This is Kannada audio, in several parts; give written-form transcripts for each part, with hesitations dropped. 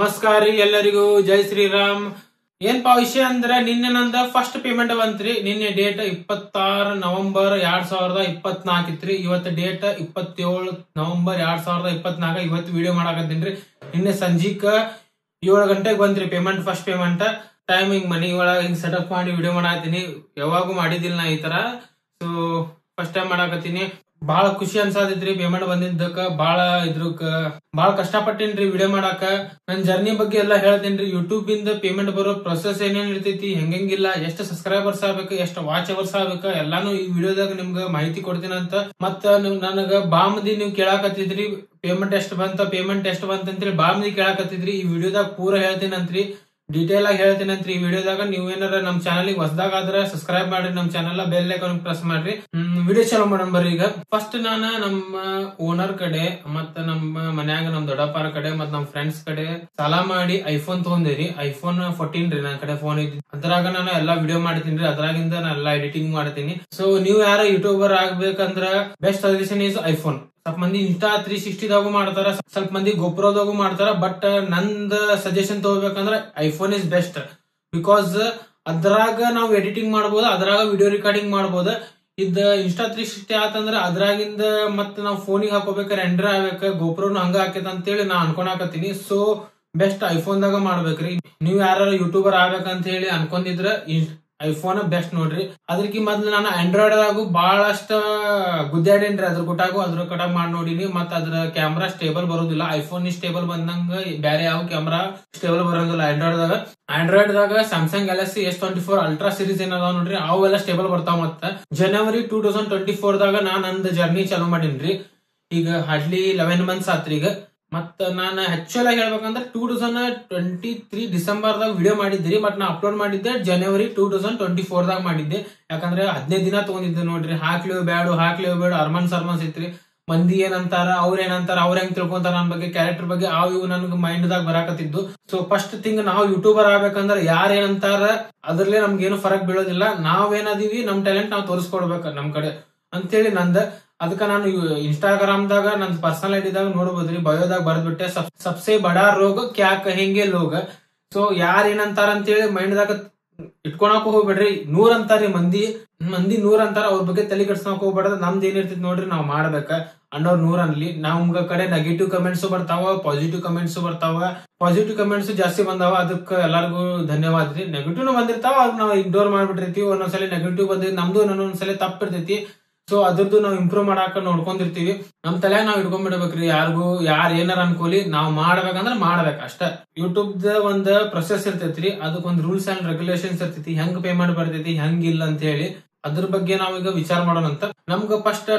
ನಮಸ್ಕಾರ ರೀ ಎಲ್ಲರಿಗೂ ಜೈ ಶ್ರೀರಾಮ್. ಏನ್ಪಾ ವಿಷಯ ಅಂದ್ರೆ ನಿನ್ನೆ ನಂದ ಫಸ್ಟ್ ಪೇಮೆಂಟ್ ಬಂತ್ರಿ. ನಿನ್ನೆ ಡೇಟ್ 26 ನವೆಂಬರ್ 2024 ಇತ್ರಿ. ಇವತ್ತು ಡೇಟ್ 27 ನವೆಂಬರ್ 2024. ಇವತ್ತು ವಿಡಿಯೋ ಮಾಡಾಕತ್ತೀನ್ರಿ. ನಿನ್ನೆ ಸಂಜೀಕ 7 ಗಂಟೆಗೆ ಬಂತ್ರಿ ಪೇಮೆಂಟ್, ಫಸ್ಟ್ ಪೇಮೆಂಟ್. ಟೈಮಿಂಗ್ ಮನಿ ಒಳಗ ಹಿಂಗ್ ಸೆಟಪ್ ಮಾಡಿ ವಿಡಿಯೋ ಮಾಡಾಕತ್ತೀನಿ. ಯಾವಾಗೂ ಮಾಡಿದಿಲ್ಲ ನಾ ಈ ತರ. ಸೊ ಫಸ್ಟ್ ಟೈಮ್ ಮಾಡಾಕತ್ತೀನಿ. ಬಾಳ ಖುಷಿ ಅನ್ಸಾತೈತ್ರಿ ಪೇಮೆಂಟ್ ಬಂದಿದ್ದಕ್ಕ. ಬಾಳ ಕಷ್ಟಪಟ್ಟೇನ್ರಿ ವಿಡಿಯೋ ಮಾಡಾಕ. ನನ್ ಜರ್ನಿ ಬಗ್ಗೆ ಎಲ್ಲಾ ಹೇಳ್ತೇನ್ರಿ. ಯೂಟ್ಯೂಬ್ ಇಂದ ಪೇಮೆಂಟ್ ಬರೋ ಪ್ರೊಸೆಸ್ ಏನೇನ್ ಇರ್ತೈತಿ, ಹೆಂಗಿಲ್ಲ, ಎಷ್ಟು ಸಬ್ಸ್ಕ್ರೈಬರ್ಸ್ ಆಗ್ಬೇಕು, ಎಷ್ಟು ವಾಚ್ ಅವರ್ಸ್ ಆಗ್ಬೇಕು, ಎಲ್ಲಾನು ಈ ವಿಡಿಯೋದಾಗ ನಿಮ್ಗ ಮಾಹಿತಿ ಕೊಡ್ತೀನಂತ. ಮತ್ತ ನನಗ ಬಾಮದಿ ನೀವ್ ಕೇಳಾಕತ್ತಿದ್ರಿ ಪೇಮೆಂಟ್ ಎಷ್ಟು ಬಂತಂತ್ರಿ ಬಾಮದಿ ಕೇಳಾಕತ್ತಿದ್ರಿ. ಈ ವಿಡಿಯೋದಾಗ ಪೂರ ಹೇಳ್ತೀನಂತ್ರಿ, ಡೀಟೇಲ್ ಆಗಿ ಹೇಳ್ತೀನಂತ್ರಿ ಈ ವಿಡಿಯೋದಾಗ. ನೀವ್ ಏನಾರ ನಮ್ ಚಾನಲ್ ಹೊಸದಾಗ ಆದ್ರ ಸಬ್ಸ್ಕ್ರೈಬ್ ಮಾಡ್ರಿ, ನಮ್ ಚಾನಲ್ ಬೆಲ್ ಐಕಾನ್ ಪ್ರೆಸ್ ಮಾಡ್ರಿ. ವಿಡಿಯೋ ಚಲೋ ಮಾಡೋಣ ಬರ್ರಿ. ಈಗ ಫಸ್ಟ್ ನಾನ ನಮ್ಮ ಓನರ್ ಕಡೆ ಮತ್ತ ನಮ್ಮ ಮನ್ಯಾಗ ನಮ್ ದೊಡ್ಡಪ್ಪರ ಕಡೆ ಮತ್ ನಮ್ ಫ್ರೆಂಡ್ಸ್ ಕಡೆ ಸಾಲ ಮಾಡಿ ಐಫೋನ್ ತಗೊಂಡಿರಿ. ಐಫೋನ್ 14 ರೀ ನನ್ನ ಕಡೆ ಫೋನ್ ಇದ್ದಿ. ಅದ್ರಾಗ ನಾನು ಎಲ್ಲಾ ವಿಡಿಯೋ ಮಾಡ್ತೀನಿ. ಅದ್ರಾಗಿಂದ ನಾ ಎಲ್ಲಾ ಎಡಿಟಿಂಗ್ ಮಾಡ್ತೀನಿ. ಸೊ ನೀವ್ ಯಾರ ಯೂಟ್ಯೂಬರ್ ಆಗ್ಬೇಕಂದ್ರ ಬೆಸ್ಟ್ ಸಜೆಷನ್ ಇಸ್ ಐಫೋನ್. ಸ್ವಲ್ಪ ಮಂದಿ ಇನ್ಸ್ಟಾ 360 ದಾಗು ಮಾಡ್ತಾರ, ಸ್ವಲ್ಪ ಮಂದಿ ಗೋಪ್ರೋದಾಗು ಮಾಡ್ತಾರ. ಬಟ್ ನಂದ ಸಜೆಷನ್ ತಗೋಬೇಕಂದ್ರ ಐಫೋನ್ ಇಸ್ ಬೆಸ್ಟ್. ಬಿಕಾಸ್ ಅದ್ರಾಗ ನಾವು ಎಡಿಟಿಂಗ್ ಮಾಡಬಹುದು, ಅದ್ರಾಗ ವಿಡಿಯೋ ರೆಕಾರ್ಡಿಂಗ್ ಮಾಡಬಹುದು. ಇದ್ ಇನ್ಸ್ಟಾ 360 ಆತಂದ್ರ ಅದ್ರಾಗಿಂದ ಮತ್ ನಾವ್ ಫೋನಿಗೆ ಹಾಕೋಬೇಕ, ರೆಂಡರ್ ಆಗ್ಬೇಕ, ಗೋಪ್ರೋನು ಹಂಗ ಹಾಕೇತ ಅಂತೇಳಿ ನಾ ಅನ್ಕೊಳಕತ್ತೀನಿ. ಸೊ ಬೆಸ್ಟ್ ಐಫೋನ್ ದಾಗ ಮಾಡ್ಬೇಕ್ರಿ. ನೀವ್ ಯಾರು ಯೂಟ್ಯೂಬರ್ ಆಗ್ಬೇಕಂತ ಹೇಳಿ ಅನ್ಕೊಂಡಿದ್ರ ಐಫೋನ್ ಬೆಸ್ಟ್ ನೋಡ್ರಿ. ಅದಕ್ಕೆ ಮೊದ್ಲು ನಾನು ಆಂಡ್ರಾಯ್ಡ್ ದಾಗು ಬಹಳಷ್ಟ ಗುದ್ದಾಡೇನ್ರಿ. ಅದ್ರ ಕಟಾಗ ಮಾಡಿ ನೋಡಿನಿ. ಮತ್ತ ಅದ್ರ ಕ್ಯಾಮ್ರಾ ಸ್ಟೇಬಲ್ ಬರೋದಿಲ್ಲ. ಐಫೋನ್ ಸ್ಟೇಬಲ್ ಬಂದಂಗ ಬೇರೆ ಯಾವ ಕ್ಯಾಮ್ರಾ ಸ್ಟೇಬಲ್ ಬರೋದಿಲ್ಲ ಆಂಡ್ರಾಯ್ಡ್ ದಾಗ. Samsung Galaxy S24 ultra series ಏನದಾವ ನೋಡ್ರಿ, ಅವೆಲ್ಲ ಸ್ಟೇಬಲ್ ಬರ್ತಾವ. ಮತ್ತ ಜನವರಿ 2024 ದಾಗ ನಾನ್ ನಂದ್ ಜರ್ನಿ ಚಾಲೂ ಮಾಡೀನ್ರಿ. ಈಗ ಹಾರ್ಡ್ಲಿ 11 ಮಂತ್ಸ್ ಆತ್ರಿ ಈಗ. ಮತ್ತ ನಾನು ಆಕ್ಚುಲ್ ಆಗಿ ಹೇಳ್ಬೇಕಂದ್ರೆ 2023 ಡಿಸೆಂಬರ್ ದಾಗ ವಿಡಿಯೋ ಮಾಡಿದ್ರಿ. ಬಟ್ ನಾ ಅಪ್ಲೋಡ್ ಮಾಡಿದ್ದೆ ಜನವರಿ 2024 ದಾಗ ಮಾಡಿದ್ದೆ. ಯಾಕಂದ್ರೆ 15 ದಿನ ತಗೊಂಡಿದ್ದೆ ನೋಡ್ರಿ. ಹಾಕ್ಲೇವ್ ಬೇಡ ಅರ್ಮನ್ಸ್ ಇತ್ರಿ. ಮಂದಿ ಏನಂತಾರ, ಅವ್ರ ಹೆಂಗ್ ತಿಳ್ಕೊಂತಾರ ನನ್ನ ಬಗ್ಗೆ, ಕ್ಯಾರೆಕ್ಟರ್ ಬಗ್ಗೆ ಅವು ಇವು ನನ್ಗೆ ಮೈಂಡ್ ದಾಗ ಬರಾಕತ್ತಿದ್ದು. ಸೊ ಫಸ್ಟ್ ಥಿಂಗ್, ನಾವು ಯೂಟ್ಯೂಬರ್ ಆಗ್ಬೇಕಂದ್ರ ಯಾರ ಏನಂತಾರ ಅದ್ರಲ್ಲೇ ನಮ್ಗೇನು ಫರಕ್ ಬೀಳೋದಿಲ್ಲ. ನಾವೇನದೀವಿ ನಮ್ ಟ್ಯಾಲೆಂಟ್ ನಾವ್ ತೋರಿಸ್ಕೊಡ್ಬೇಕ ನಮ್ ಕಡೆ ಅಂತೇಳಿ ನಂದ. ಅದಕ್ಕ ನಾನು ಇನ್ಸ್ಟಾಗ್ರಾಮ್ ದಾಗ ನನ್ ಪರ್ಸನಲ್ ಐಡಿದಾಗ ನೋಡ್ಬೋದ್ರಿ, ಬಯೋದಾಗ ಬರ್ದ್ಬಿಟ್ಟೆ ಸಬ್ಸೆ ಬಡಾ ರೋಗ ಕ್ಯಾ ಕಹೆಂಗೆ ಲೋಗ. ಸೊ ಯಾರ ಏನಂತಾರ ಅಂತೇಳಿ ಮೈಂಡ್ ದಾಗ ಇಟ್ಕೊಳಕ್ ಹೋಗ್ಬೇಡ್ರಿ. 100 ಅಂತಾರಿ ಮಂದಿ 100 ಅಂತಾರ, ಅವ್ರ ಬಗ್ಗೆ ತಲೆ ಕೆಡ್ಸ್ಕೊಳಕ್ ಹೋಗ್ಬೇಡ್ರಿ. ನಮ್ದು ಏನಿರ್ತೈತಿ ನೋಡ್ರಿ, ನಾವ್ ಮಾಡ್ಬೇಕ. ಅನ್ನೋರ್ 100 ಅನ್ಲಿ. ನಮ್ಗ ಕಡೆ ನೆಗೆಟಿವ್ ಕಮೆಂಟ್ಸ್ ಬರ್ತಾವ, ಪಾಸಿಟಿವ್ ಕಮೆಂಟ್ಸ್ ಬರ್ತಾವ. ಪಾಸಿಟಿವ್ ಕಮೆಂಟ್ಸ್ ಜಾಸ್ತಿ ಬಂದಾವ, ಅದಕ್ಕ ಎಲ್ಲಾರ್ಗು ಧನ್ಯವಾದ ರೀ. ನೆಗೆಟಿವ್ ಬಂದಿರ್ತಾವ, ಅದ್ ನಾವ್ ಇಗ್ನೋರ್ ಮಾಡ್ಬಿಟ್ಟಿರ್ತೀವಿ. ಒಂದೊಂದ್ಸಲ ನೆಗೆಟಿವ್ ಬಂದಿದ್ ನಮ್ದು ಒಂದೊಂದ್ಸಲ ತಪ್ಪಿರ್ತೈತಿ. ಸೊ ಅದ್ರದ್ದು ನಾವ್ ಇಂಪ್ರೂವ್ ಮಾಡಾಕ ನೋಡ್ಕೊಂಡಿರ್ತೀವಿ. ನಮ್ ತಲೆ ನಾವ್ ಇಟ್ಕೊಂಡ್ಬಿಡ್ಬೇಕ್ರಿ. ಯಾರು ಏನಾರ ಅನ್ಕೋಲಿ, ನಾವ್ ಮಾಡ್ಬೇಕಂದ್ರ ಮಾಡ್ಬೇಕ ಅಷ್ಟ. ಯೂಟ್ಯೂಬ್ ದ ಒಂದ್ ಪ್ರೊಸೆಸ್ ಇರ್ತೈತ್ರಿ, ಅದಕ್ಕೊಂದ್ ರೂಲ್ಸ್ ಅಂಡ್ ರೆಗ್ಯುಲೇಷನ್ಸ್ ಇರ್ತೈತಿ. ಹೆಂಗ್ ಪೇಮೆಂಟ್ ಬರ್ತೈತಿ, ಹೆಂಗಿಲ್ಲ ಅಂತ ಹೇಳಿ ಅದ್ರ ಬಗ್ಗೆ ನಾವೀಗ ವಿಚಾರ ಮಾಡೋಣ ಅಂತ. ನಮ್ಗ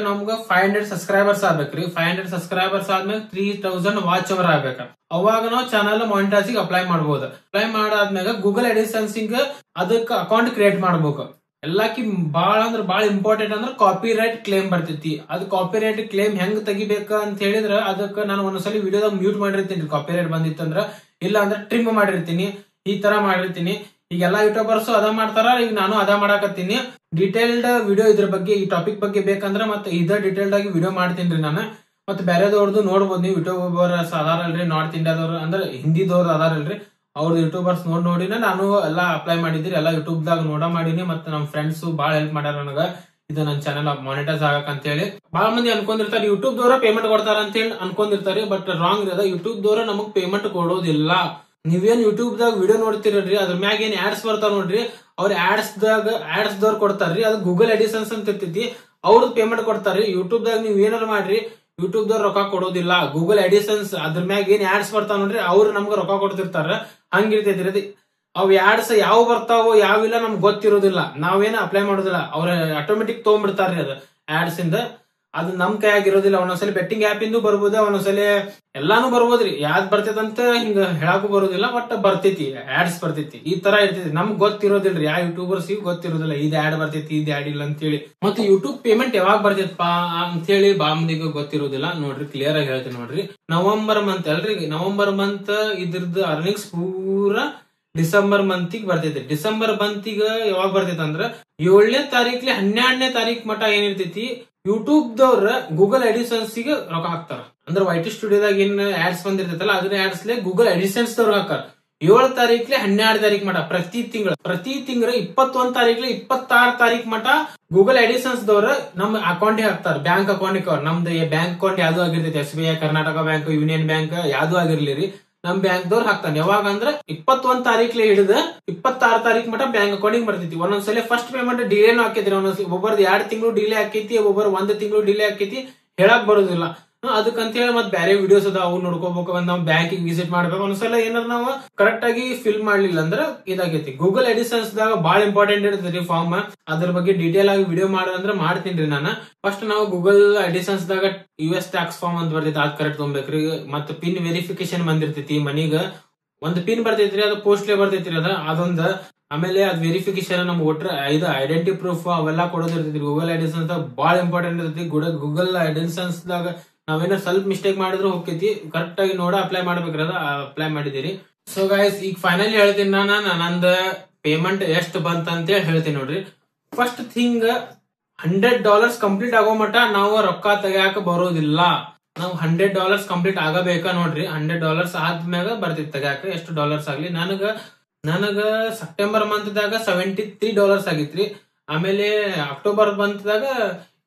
500 ಸಬ್ಸ್ಕ್ರೈಬರ್ಸ್ ಆಗ್ಬೇಕ್ರಿ. 500 ಸಬ್ಸ್ಕ್ರೈಬರ್ಸ್ ಆದ್ಮೇಲೆ 3000 ವಾಚ್ ಅವರ್ ಆಗ್ಬೇಕ. ಅವಾಗ ನಾವು ಚಾನಲ್ ಮಾನಿಟೈಸಿಂಗ್ ಅಪ್ಲೈ ಮಾಡಬಹುದು. ಅಪ್ಲೈ ಮಾಡಾದ್ಮೇಲೆ ಗೂಗಲ್ ಅಡ್ಸೆನ್ಸಿಂಗ್ ಅದಕ್ಕೆ ಅಕೌಂಟ್ ಕ್ರಿಯೇಟ್ ಮಾಡ್ಬೇಕು. ಎಲ್ಲಾಕಿ ಬಾಳ ಇಂಪಾರ್ಟೆಂಟ್ ಅಂದ್ರ ಕಾಪಿ ರೈಟ್ ಕ್ಲೇಮ್ ಬರ್ತೈತಿ. ಅದು ಕಾಪಿ ರೈಟ್ ಕ್ಲೇಮ್ ಹೆಂಗ್ ತೆಗಿಬೇಕ ಅಂತ ಹೇಳಿದ್ರ ಅದಕ್ಕ ನಾನು ಒಂದ್ಸಲಿ ವಿಡಿಯೋದಾಗ ಮ್ಯೂಟ್ ಮಾಡಿರ್ತೀನಿ ಕಾಪಿ ರೈಟ್ ಬಂದಿತ್ತಂದ್ರ. ಇಲ್ಲ ಅಂದ್ರೆ ಟ್ರಿಮ್ ಮಾಡಿರ್ತೀನಿ, ಈ ತರ ಮಾಡಿರ್ತೀನಿ. ಈಗ ಎಲ್ಲಾ ಯೂಟ್ಯೂಬರ್ಸ್ ಅದ ಮಾಡ್ತಾರ, ಈಗ ನಾನು ಅದ ಮಾಡಾಕತ್ತೀನಿ. ಡೀಟೇಲ್ಡ್ ವಿಡಿಯೋ ಇದ್ರ ಬಗ್ಗೆ, ಈ ಟಾಪಿಕ್ ಬಗ್ಗೆ ಬೇಕಂದ್ರ ಮತ್ತೆ ಇದ ಡೀಟೇಲ್ಡ್ ಆಗಿ ವಿಡಿಯೋ ಮಾಡ್ತೀನಿ ನಾನು. ಮತ್ತೆ ಬೇರೆದವ್ರದ್ದು ನೋಡ್ಬೋದು ನೀವು. ಯೂಟ್ಯೂಬರ್ಸ್ ಅದಾರಲ್ರಿ, ನಾರ್ತ್ ಇಂಡಿಯಾದವ್ರು ಅಂದ್ರೆ ಹಿಂದಿದವ್ರು ಅದಾರಲ್ರಿ, ಅವ್ರದ್ದು ಯೂಟ್ಯೂಬರ್ಸ್ ನೋಡಿನ ನಾನು ಎಲ್ಲಾ ಅಪ್ಲೈ ಮಾಡಿದ್ರಿ. ಎಲ್ಲಾ ಯೂಟ್ಯೂಬ್ ದಾಗ ಮಾಡಿನಿ. ಮತ್ತೆ ನಮ್ ಫ್ರೆಂಡ್ಸ್ ಬಾಳ ಹೆಲ್ಪ್ ಮಾಡ್ಯಾರ ನನಗ ಇದು ನನ್ನ ಚಾನೆಲ್ ಮಾನಿಟೈಸ್ ಆಗಕ್ ಅಂತ ಹೇಳಿ. ಬಾಳ ಮಂದಿ ಅನ್ಕೊಂಡಿರ್ತಾರೆ ಯೂಟ್ಯೂಬ್ ದವ್ರ ಪೇಮೆಂಟ್ ಕೊಡ್ತಾರ ಅಂತ ಹೇಳಿ ಅನ್ಕೊಂಡಿರ್ತಾರೆ. ಬಟ್ ರಾಂಗ್ ಇರದ. ಯೂಟ್ಯೂಬ್ ದವ್ರ ನಮಗ್ ಪೇಮೆಂಟ್ ಕೊಡೋದಿಲ್ಲ. ನೀವೇನ್ ಯೂಟ್ಯೂಬ್ ದಾಗ ವಿಡಿಯೋ ನೋಡ್ತಿರಲ್ರಿ, ಅದ್ರ ಮ್ಯಾಗ ಏನ್ ಆಡ್ಸ್ ಬರ್ತಾವ ನೋಡ್ರಿ, ಅವ್ರ ಆಡ್ಸ್ ದವ್ರ ಕೊಡ್ತಾರ್ರಿ. ಅದು ಗೂಗಲ್ ಅಡಿಸನ್ಸ್ ಅಂತ ಇರ್ತೈತಿ, ಅವ್ರದ್ ಪೇಮೆಂಟ್ ಕೊಡ್ತಾರ್ರಿ. ಯೂಟ್ಯೂಬ್ ದಾಗ ನೀವ್ ಏನಾರ ಮಾಡ್ರಿ, ಯೂಟ್ಯೂಬ್ ದವ್ರ ರೊಕ್ಕ ಕೊಡೋದಿಲ್ಲ. ಗೂಗಲ್ ಅಡಿಸನ್ಸ್ ಅದ್ರ ಮ್ಯಾಗ ಏನ್ ಆಡ್ಸ್ ಬರ್ತಾವ ನೋಡ್ರಿ, ಅವ್ರು ನಮ್ಗ ರೊಕ್ಕ ಕೊಡ್ತಿರ್ತಾರ. ಹಂಗಿರ್ತೈತಿ. ಅವ್ ಆಡ್ಸ್ ಯಾವ ಬರ್ತಾವೋ ಯಾವಿಲ್ಲ ನಮ್ಗೆ ಗೊತ್ತಿರೋದಿಲ್ಲ. ನಾವೇನ ಅಪ್ಲೈ ಮಾಡೋದಿಲ್ಲ, ಅವ್ರ ಆಟೋಮೆಟಿಕ್ ತಗೊಂಡ್ಬಿಡ್ತಾರ್ರಿ ಅದು ಆಡ್ಸ್ ಇಂದ. ಅದು ನಮ್ ಕೈಯಾಗಿರೋದಿಲ್ಲ. ಒಂದೊಂದ್ಸಲಿ ಬೆಟ್ಟಿಂಗ್ ಆಪ್ ಇಂದು ಬರ್ಬೋದು, ಒಂದೊಂದ್ಸಲಿ ಎಲ್ಲಾನು ಬರ್ಬೋದ್ರಿ. ಯಾವ್ದ್ ಬರ್ತೈತಂತ ಹಿಂಗ ಹೇಳಾಕು ಬರೋದಿಲ್ಲ, ಬಟ್ ಬರ್ತೈತಿ, ಆಡ್ಸ್ ಬರ್ತೈತಿ. ಈ ತರ ಇರ್ತೈತಿ. ನಮ್ಗ್ ಗೊತ್ತಿರೋದಿಲ್ರಿ, ಯಾವ ಯೂಟ್ಯೂಬರ್ಸ್ ಗೊತ್ತಿರೋದಿಲ್ಲ ಇದ್ ಆಡ್ ಬರ್ತೈತಿ, ಇದ್ ಆಡ್ ಇಲ್ಲ ಅಂತ ಹೇಳಿ. ಮತ್ತೆ ಯೂಟ್ಯೂಬ್ ಪೇಮೆಂಟ್ ಯಾವಾಗ ಬರ್ತೈತಪ್ಪ ಅಂತ ಹೇಳಿ ಬಾಮದಿಗ ಗೊತ್ತಿರೋದಿಲ್ಲ. ನೋಡ್ರಿ ಕ್ಲಿಯರ್ ಆಗಿ ಹೇಳ್ತೀನಿ ನೋಡ್ರಿ. ನವೆಂಬರ್ ಮಂತ್ ಅಲ್ರಿ, ನವೆಂಬರ್ ಮಂತ್ ಇದ್ರದ್ದು ಅರ್ನಿಂಗ್ಸ್ ಪೂರಾ ಡಿಸೆಂಬರ್ ಮಂತಿಗೆ ಬರ್ತೈತಿ. ಡಿಸೆಂಬರ್ ಮಂತಿಗ ಯಾವಾಗ ಬರ್ತೈತಿ ಅಂದ್ರ 7ನೇ ತಾರೀಕ್ಲಿ 12ನೇ ತಾರೀಕ್ ಮಟ ಏನಿರ್ತೈತಿ, ಯೂಟ್ಯೂಬ್ ದವ್ರ ಗೂಗಲ್ ಅಡಿಸನ್ಸ್ ಗೆ ರೊಕ್ಕ ಹಾಕ್ತಾರ. ಅಂದ್ರೆ ವೈಟಿ ಸ್ಟುಡಿಯೋದಾಗ ಏನ್ ಆಡ್ಸ್ ಬಂದಿರ್ತೈತಲ್ಲ ಅದನ್ನ ಆಡ್ಸ್ಲೆ ಗೂಗಲ್ ಅಡಿಸೆನ್ಸ್ ದವ್ರು ಹಾಕಾರ 7 ತಾರೀಕ್ಲೆ 12 ತಾರೀಕ್ ಮಟ ಪ್ರತಿ ತಿಂಗಳು 21 ತಾರೀಕ್ಲೆ 26 ತಾರೀಕ್ ಮಟ ಗೂಗಲ್ ಅಡಿಸೆನ್ಸ್ ದವ್ರ ನಮ್ ಅಕೌಂಟ್ ಹಾಕ್ತಾರ, ಬ್ಯಾಂಕ್ ಅಕೌಂಟ್ ನಮ್ದು ಬ್ಯಾಂಕ್ ಅಕೌಂಟ್ ಯಾವ್ದು ಆಗಿರ್ತೈತಿ, SBI, Karnataka bank, union bank ಯಾವ್ದು ಆಗಿರ್ಲಿ ನಮ್ ಬ್ಯಾಂಕ್ ದವ್ರು ಹಾಕ್ತಾನೆ. ಯಾವಾಗ ಅಂದ್ರ 21 ತಾರೀಕ್ಲೆ ಹಿಡಿದ 26 ತಾರೀಕ್ ಮಟ ಬ್ಯಾಂಕ್ ಅಕೌಂಟಿಗೆ ಬರ್ತೈತಿ. ಒಂದೊಂದ್ಸಲ ಫಸ್ಟ್ ಪೇಮೆಂಟ್ ಡಿಲೇನು ಹಾಕೈತಿ, ಒಬ್ಬರದ್ 2 ತಿಂಗಳು ಡಿಲೇ ಆಕೈತಿ, ಒಬ್ಬರು 1 ತಿಂಗಳು ಡಿಲೇ ಆಕೈತಿ, ಹೇಳಕ್ ಬರೋದಿಲ್ಲ. ಅದಕ್ಕಂತ ಹೇಳಿ ಮತ್ ಬೇರೆ ವಿಡಿಯೋಸ್ ಅದ ಅವು ನೋಡ್ಕೋಬೇಕು, ನಾವ್ ಬ್ಯಾಂಕಿಗೆ ವಿಸಿಟ್ ಮಾಡ್ಬೇಕು. ಒಂದ್ಸಲ ಏನಾರ ನಾವು ಕರೆಕ್ಟ್ ಆಗಿ ಫಿಲ್ ಮಾಡ್ಲಿಲ್ಲ ಅಂದ್ರ ಇದಾಗೈತಿ. ಗೂಗಲ್ ಅಡಿಸೆನ್ಸ್ ದಾಗ ಬಹಳ ಇಂಪಾರ್ಟೆಂಟ್ ಇರ್ತೈತಿ ಫಾರ್ಮ್, ಅದ್ರ ಬಗ್ಗೆ ಡೀಟೇಲ್ ಆಗಿ ವಿಡಿಯೋ ಮಾಡೋದಂದ್ರ ಮಾಡ್ತೀನಿ ನಾನು. ಫಸ್ಟ್ ನಾವು ಗೂಗಲ್ ಅಡಿಸೆನ್ಸ್ ದಾಗ US ಟ್ಯಾಕ್ಸ್ ಫಾರ್ಮ್ ಅಂತ ಬರ್ತೈತಿ, ಅದ್ ಕರೆಕ್ಟ್ ತೊಗೊಬೇಕ್ರಿ. ಮತ್ ಪಿನ್ ವೆರಿಫಿಕೇಶನ್ ಬಂದಿರ್ತೈತಿ, ಮನಿಗ ಒಂದ್ ಪಿನ್ ಬರ್ತೈತ್ರಿ, ಅದು ಪೋಸ್ಟ್ಲೇ ಬರ್ತೈತ್ರಿ ಅದೊಂದ್. ಆಮೇಲೆ ಅದ್ ವೆರಿಫಿಕೇಶನ್ ನಮ್ಗೆ ಒಟ್ರ ಐಡೆಂಟಿ ಪ್ರೂಫ್ ಅವೆಲ್ಲಾ ಕೊಡೋದಿರ್ತೈತಿ. ಗೂಗಲ್ ಅಡಿಸೆನ್ಸ್ ದಾಗ ಬಹಳ ಇಂಪಾರ್ಟೆಂಟ್ ಇರ್ತೈತಿ. ಗೂಗಲ್ ಅಡಿಸೆನ್ಸ್ ದಾಗ ನಾವೇನೋ ಸ್ವಲ್ಪ ಮಿಸ್ಟೇಕ್ ಮಾಡಿದ್ರು ಹೋಗ್ತೈತಿ, ಕರೆಕ್ಟ್ ಆಗಿ ನೋಡ ಅಪ್ಲೈ ಮಾಡ್ಬೇಕ್ರದ ಅಪ್ಲೈ ಮಾಡಿದಿರಿ. ಸೊ ಗೈಸ್ ಈಗ ಫೈನಲಿ ಹೇಳ್ತೀನಿ ನಂದ ಪೇಮೆಂಟ್ ಎಷ್ಟು ಬಂತ ಅಂತ ಹೇಳ್ತೀನಿ ನೋಡ್ರಿ. ಫಸ್ಟ್ ಥಿಂಗ್ $100 ಕಂಪ್ಲೀಟ್ ಆಗೋ ಮಟ ನಾವು ರೊಕ್ಕ ತೆಗಿಯಾಕ ಬರೋದಿಲ್ಲ. ನಾವು $100 ಕಂಪ್ಲೀಟ್ ಆಗಬೇಕಾ ನೋಡ್ರಿ. $100 ಆದ್ಮ್ಯಾಗ ಬರ್ತೈತಿ ತೆಗಿಯಾಕ, ಎಷ್ಟು ಡಾಲರ್ಸ್ ಆಗ್ಲಿ. ನನಗ ಸೆಪ್ಟೆಂಬರ್ ಮಂತ್ ದಾಗ $73 ಆಗಿತ್ರಿ. ಆಮೇಲೆ ಅಕ್ಟೋಬರ್ ಮಂತ್ ದಾಗ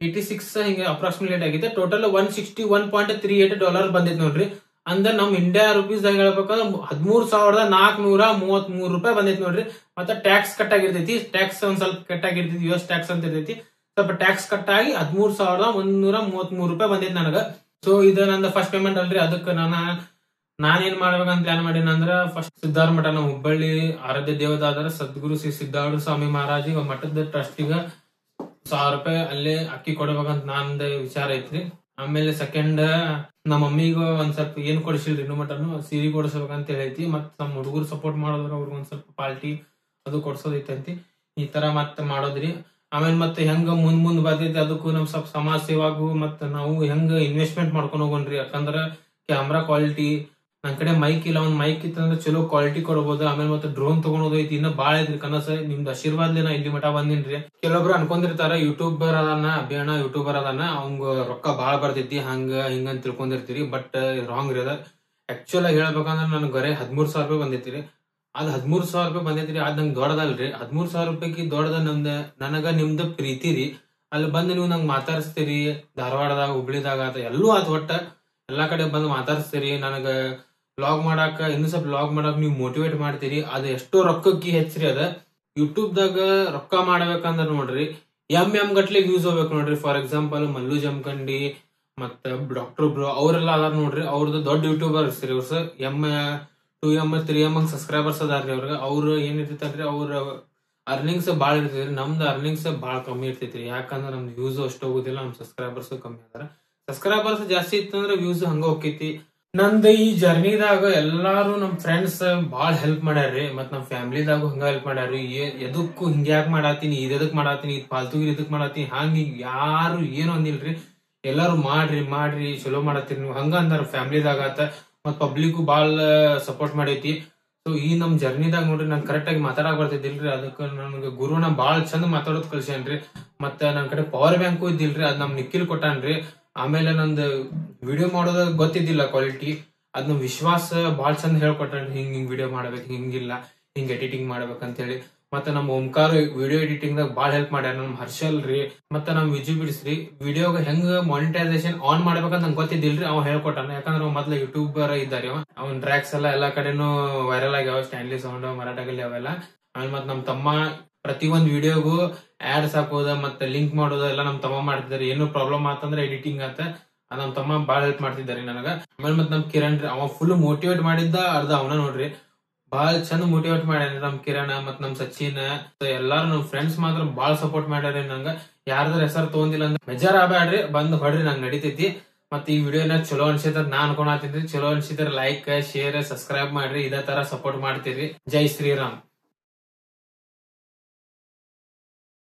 86 ಹಿಂಗೆ ಅಪ್ರಾಕ್ಸಿಮೇಟ್ ಆಗೈತೆ. ಟೋಟಲ್ $161.38 ಬಂದೈತಿ ನೋಡ್ರಿ. ಅಂದ್ರ ನಮ್ ಇಂಡಿಯಾ ರುಪೀಸ್ ದಾಗ ಹೇಳ್ಬೇಕಂದ್ರ $13,433 ಬಂದೈತಿ ನೋಡ್ರಿ. ಮತ್ತೆ ಟ್ಯಾಕ್ಸ್ ಕಟ್ ಆಗಿರ್ತೈತಿ, ಟ್ಯಾಕ್ಸ್ ಒಂದ್ ಸ್ವಲ್ಪ ಕಟ್ ಆಗಿರ್ತೈತಿ, US ಟ್ಯಾಕ್ಸ್ ಅಂತ ಇರ್ತೈತಿ. ಸ್ವಲ್ಪ ಟ್ಯಾಕ್ಸ್ ಕಟ್ ಆಗಿ $13,133 ಬಂದೈತಿ ನನಗ. ಸೊ ಇದು ನಂದು ಫಸ್ಟ್ ಪೇಮೆಂಟ್ ಅಲ್ರಿ. ಅದಕ್ಕೆ ನಾನೇನ್ ಮಾಡ್ಬೇಕಂತ ಪ್ಲಾನ್ ಮಾಡೀನಿ ಅಂದ್ರ ಫಸ್ಟ್ ಸಿದ್ಧಾರ್ಥ ಮಠ, ನಮ್ಮ ಹುಬ್ಬಳ್ಳಿ ಆರಾಧ್ಯ ದೇವದಾದರ ಸದ್ಗುರು ಶ್ರೀ ಸಿದ್ಧಾರ್ಥ ಸ್ವಾಮಿ ಮಹಾರಾಜಿಗೆ ಮಠದ ಟ್ರಸ್ಟಿಗ $1,000 ಅಲ್ಲೇ ಅಕ್ಕಿ ಕೊಡ್ಬೇಕಂತ ನಂದ ವಿಚಾರ ಐತ್ರಿ. ಆಮೇಲೆ ಸೆಕೆಂಡ್ ನಮ್ಮ ಮಮ್ಮಿಗ ಒಂದ್ ಸ್ವಲ್ಪ ಏನ್ ಕೊಡಿಸಿಲ್ರಿ ಇನ್ನು ಮಟನು ಸೀರೆ ಕೊಡಿಸ್ಬೇಕಂತ ಹೇಳೈತಿ. ಮತ್ ನಮ್ಮ ಹುಡುಗರು ಸಪೋರ್ಟ್ ಮಾಡೋದ್ರ ಅವ್ರಿಗೆ ಒಂದ್ ಸ್ವಲ್ಪ ಪಾರ್ಟಿ ಅದು ಕೊಡ್ಸೋದೈತಂತಿ. ಈ ತರ ಮತ್ ಮಾಡೋದ್ರಿ. ಆಮೇಲೆ ಮತ್ತೆ ಹೆಂಗ ಮುಂದ್ ಬರ್ತೈತಿ ಅದಕ್ಕೂ ನಮ್ ಸ್ವಲ್ಪ ಸಮಾಜ ಸೇವಾಗೂ ಮತ್ ನಾವು ಹೆಂಗ ಇನ್ವೆಸ್ಟ್ಮೆಂಟ್ ಮಾಡ್ಕೊಂಡು ಹೋಗೋಣ್ರಿ. ಯಾಕಂದ್ರ ಕ್ಯಾಮ್ರಾ ಕ್ವಾಲಿಟಿ ನನ್ ಕಡೆ ಮೈಕ್ ಇಲ್ಲ, ಒಂದ್ ಮೈಕ್ ಇತ್ತಂದ್ರೆ ಚಲೋ ಕ್ವಾಲಿಟಿ ಕೊಡಬಹುದು. ಆಮೇಲೆ ಮತ್ತೆ ಡ್ರೋನ್ ತಗೊಂಡೋದು ಐತಿ, ಇನ್ನ ಬಾಳ ಐತ್ರಿ ಕನಸ. ನಿಮ್ದು ಆಶೀರ್ವಾದ್ಲೆ ನಾ ಇಲ್ಲಿ ಮಠ ಬಂದಿನ್ರಿ. ಕೆಲವೊಬ್ರು ಅನ್ಕೊಂಡಿರ್ತಾರ ಯೂಟ್ಯೂಬರ್ ಅದಾನ ಅವಂಗ ರೊಕ್ಕ ಬಾಳ ಬರ್ತೈತಿ ಹಿಂಗಂತ ತಿಳ್ಕೊಂಡಿರ್ತೀರಿ. ಬಟ್ ರಾಂಗ್ ರೀ. ಅದ ಆಕ್ಚುಲ್ ಆಗಿ ಹೇಳ್ಬೇಕಂದ್ರ ನನ್ ಗರೆ $13,000 ಬಂದೈತಿರಿ. ಅದ್ $13,000 ಬಂದೈತ್ರಿ. ಅದ್ ನಂಗೆ ದೊಡ್ಡದಲ್ರಿ. $13,000 ದೊಡ್ಡದ ನನಗ ನಿಮ್ದು ಪ್ರೀತಿ ರೀ. ಅಲ್ಲಿ ಬಂದು ನೀವು ನಂಗೆ ಮಾತಾಡಿಸ್ತೀರಿ, ಧಾರವಾಡದಾಗ ಹುಬ್ಳಿದಾಗ ಎಲ್ಲೂ ಆತ ಒಟ್ಟ ಎಲ್ಲಾ ಕಡೆ ಬಂದು ಮಾತಾಡಿಸ್ತೀರಿ. ನನಗ ವ್ಲಾಗ್ ಮಾಡಾಕ ಇನ್ನು ಸ್ವಲ್ಪ ವ್ಲಾಗ್ ಮಾಡಾಕ ನೀವು ಮೋಟಿವೇಟ್ ಮಾಡ್ತೀರಿ. ಅದು ಎಷ್ಟೋ ರೊಕ್ಕಕ್ಕೆ ಹೆಚ್ಚ್ರಿ. ಅದ ಯೂಟ್ಯೂಬ್ ದಾಗ ರೊಕ್ಕ ಮಾಡ್ಬೇಕಂದ್ರ ನೋಡ್ರಿ ಎಂ ಗಟ್ಲೆ ಯೂಸ್ ಹೋಗ್ಬೇಕು ನೋಡ್ರಿ. ಫಾರ್ ಎಕ್ಸಾಂಪಲ್ ಮಲ್ಲು ಜಮಖಂಡಿ ಮತ್ತ ಡಾಕ್ಟರ್ ಬ್ರೋ ಅವರೆಲ್ಲ ಅದಾರ ನೋಡ್ರಿ. ಅವ್ರದ್ದು ದೊಡ್ಡ ಯೂಟ್ಯೂಬರ್ಸ್ ರೀ. ಅವ್ರ 2M 3M ಸಬ್ಸ್ಕ್ರೈಬರ್ಸ್ ಅದಾರ್ರಿ. ಅವ್ರು ಏನ್ ಇರ್ತೈತ್ರಿ, ಅವ್ರ ಅರ್ನಿಂಗ್ಸ್ ಬಾಳ ಇರ್ತೈತ್ರಿ. ನಮ್ದು ಅರ್ನಿಂಗ್ಸ್ ಬಾಳ ಕಮ್ಮಿ ಇರ್ತೈತ್ರಿ. ಯಾಕಂದ್ರ ನಮ್ದು ವ್ಯೂಸ್ ಅಷ್ಟು ಹೋಗುದಿಲ್ಲ, ನಮ್ ಸಬ್ಸ್ಕ್ರೈಬರ್ಸ್ ಕಮ್ಮಿ ಅದಾರ. ಸಬ್ಸ್ಕ್ರೈಬರ್ಸ್ ಜಾಸ್ತಿ ಇತ್ತಂದ್ರ ವ್ಯೂಸ್ ಹಂಗ ಹೋಗ್ತೈತಿ. ನಂದು ಈ ಜರ್ನಿದಾಗ ಎಲ್ಲಾರು ನಮ್ ಫ್ರೆಂಡ್ಸ್ ಬಾಳ ಹೆಲ್ಪ್ ಮಾಡ್ಯಾರ್ರಿ. ಮತ್ ನಮ್ ಫ್ಯಾಮಿಲಿದಾಗು ಹಂಗ ಹೆಲ್ಪ್ ಮಾಡ್ಯಾರ್ರಿ. ಎದಕ್ಕೂ ಹಿಂಗ್ಯಾಕ್ ಮಾಡಾತೀನಿ, ಇದಕ್ ಮಾಡಾತೀನಿ, ಇದ್ ಫಾಲ್ತುಗಿರಿ ಇದಕ್ ಮಾಡಾತೀನಿ, ಹಂಗ ಯಾರು ಏನು ಅಂದಿಲ್ರಿ. ಎಲ್ಲಾರು ಮಾಡ್ರಿ ಚಲೋ ಮಾಡತ್ತೀರಿ ನೀವು ಹಂಗ ಅಂದಾರ ಫ್ಯಾಮಿಲಿದಾಗ ಆತ. ಮತ್ ಪಬ್ಲಿಕ್ ಬಾಳ ಸಪೋರ್ಟ್ ಮಾಡೈತಿ. ಸೊ ಈ ನಮ್ ಜರ್ನಿದಾಗ ನೋಡ್ರಿ ನನ್ ಕರೆಕ್ಟ್ ಆಗಿ ಮಾತಾಡಕ್ ಬರ್ತಿದ್ದಿಲ್ರಿ. ಅದಕ್ಕ ನನ್ಗ ಗುರುನ ಬಾಳ ಚಂದ ಮಾತಾಡೋದ್ ಕಲ್ಸ್ಯಾನ್ರಿ. ಮತ್ತ ನನ್ ಕಡೆ ಪವರ್ ಬ್ಯಾಂಕು ಇದ್ದಿಲ್ರಿ, ಅದ್ ನಮ್ ನಿಖಿಲ್ ಕೊಟ್ಟಾನ್ರಿ. ಆಮೇಲೆ ನಂದು ವಿಡಿಯೋ ಮಾಡೋದ ಗೊತ್ತಿದ್ದಿಲ್ಲ ಕ್ವಾಲಿಟಿ, ಅದ್ ನಮ್ ವಿಶ್ವಾಸ ಬಾಳ್ ಚಂದ ಹೇಳ್ಕೊಟ್ಟಾನ್ರಿ. ಹಿಂಗ್ ವಿಡಿಯೋ ಮಾಡ್ಬೇಕು, ಹಿಂಗಿಲ್ಲ ಹಿಂಗ್ ಎಡಿಟಿಂಗ್ ಮಾಡ್ಬೇಕಂತ ಹೇಳಿ. ಮತ್ತೆ ನಮ್ ಓಂಕಾರ ವಿಡಿಯೋ ಎಡಿಟಿಂಗ್ ದಾಗ ಬಾಳ ಹೆಲ್ಪ್ ಮಾಡ್ಯಾರ. ನಮ್ ಹರ್ಷಲ್ ರೀ ಮತ್ತೆ ನಮ್ ವಿಜಯ್ ಬಿಡಿಸ್ರಿ ವಿಡಿಯೋಗ ಹೆಂಗ್ ಮಾನಿಟೈಸೇಷನ್ ಆನ್ ಮಾಡ್ಬೇಕಂತ ನಂಗೆ ಗೊತ್ತಿದ್ದಿಲ್ರಿ. ಅವ್ ಹೇಳ್ಕೊಟ್ಟಾನ. ಯಾಕಂದ್ರೆ ಮೊದ್ಲ ಯೂಟ್ಯೂಬರ್ ಇದ್ದಾರೆ. ಅವ್ನ ಟ್ರ್ಯಾಕ್ಸ್ ಎಲ್ಲಾ ಕಡೆನೂ ವೈರಲ್ ಆಗ್ಯಾವ, ಸ್ಟ್ಯಾನ್ಲಿ ಸೌಂಡ್, ಮರಾಠಗಲ್ಲಿ ಅವೆಲ್ಲ. ಆಮೇಲೆ ಮತ್ ನಮ್ ತಮ್ಮ ಪ್ರತಿಯೊಂದ್ ವಿಡಿಯೋಗೂ ಆಡ್ಸ್ ಹಾಕೋದ ಮತ್ತೆ ಲಿಂಕ್ ಮಾಡೋದ ಎಲ್ಲ ನಮ್ ತಮ್ಮ ಮಾಡ್ತಿದ್ದಾರೆ. ಏನು ಪ್ರಾಬ್ಲಮ್ ಆತಂದ್ರೆ ಎಡಿಟಿಂಗ್ ಆತ ನಮ್ ತಮ್ಮ ಬಾಳ ಹೆಲ್ಪ್ ಮಾಡ್ತಿದ್ದಾರೆ ನನಗ. ಆಮೇಲೆ ಮತ್ ನಮ್ ಕಿರಣ್ ರೀ, ಅವ ಫುಲ್ ಮೋಟಿವೇಟ್ ಮಾಡಿದ್ದ ಅರ್ಧ ಅವನ ನೋಡ್ರಿ. ಬಾಳ ಚಂದ ಮೋಟಿವೇಟ್ ಮಾಡ್ಯಾರ ನಮ್ ಕಿರಣ್ ಮತ್ ನಮ್ ಸಚಿನ್. ಎಲ್ಲಾರು ನಮ್ ಫ್ರೆಂಡ್ಸ್ ಮಾತ್ರ ಬಾಳ ಸಪೋರ್ಟ್ ಮಾಡ್ಯಾರ ನಂಗ. ಯಾರ್ದಾರ ಹೆಸರು ತಗೊಂಡಿಲ್ಲ ಅಂದ್ರೆ ಬೇಜಾರ್ ಆಗ್ಬ್ಯಾಡ್ರಿ, ಬಂದ್ ಹೊಡ್ರಿ, ನಂಗೆ ನಡಿತೈತಿ. ಮತ್ ಈ ವಿಡಿಯೋನ ಚಲೋ ಅನ್ಸಿದ್ರ ನಾ ಅನ್ಕೊಳತೀನಿ. ಚಲೋ ಅನ್ಸಿದ್ರ ಲೈಕ್, ಶೇರ್, ಸಬ್ಸ್ಕ್ರೈಬ್ ಮಾಡ್ರಿ. ಇದೇ ತರ ಸಪೋರ್ಟ್ ಮಾಡ್ತೀರಿ. ಜೈ ಶ್ರೀರಾಮ್.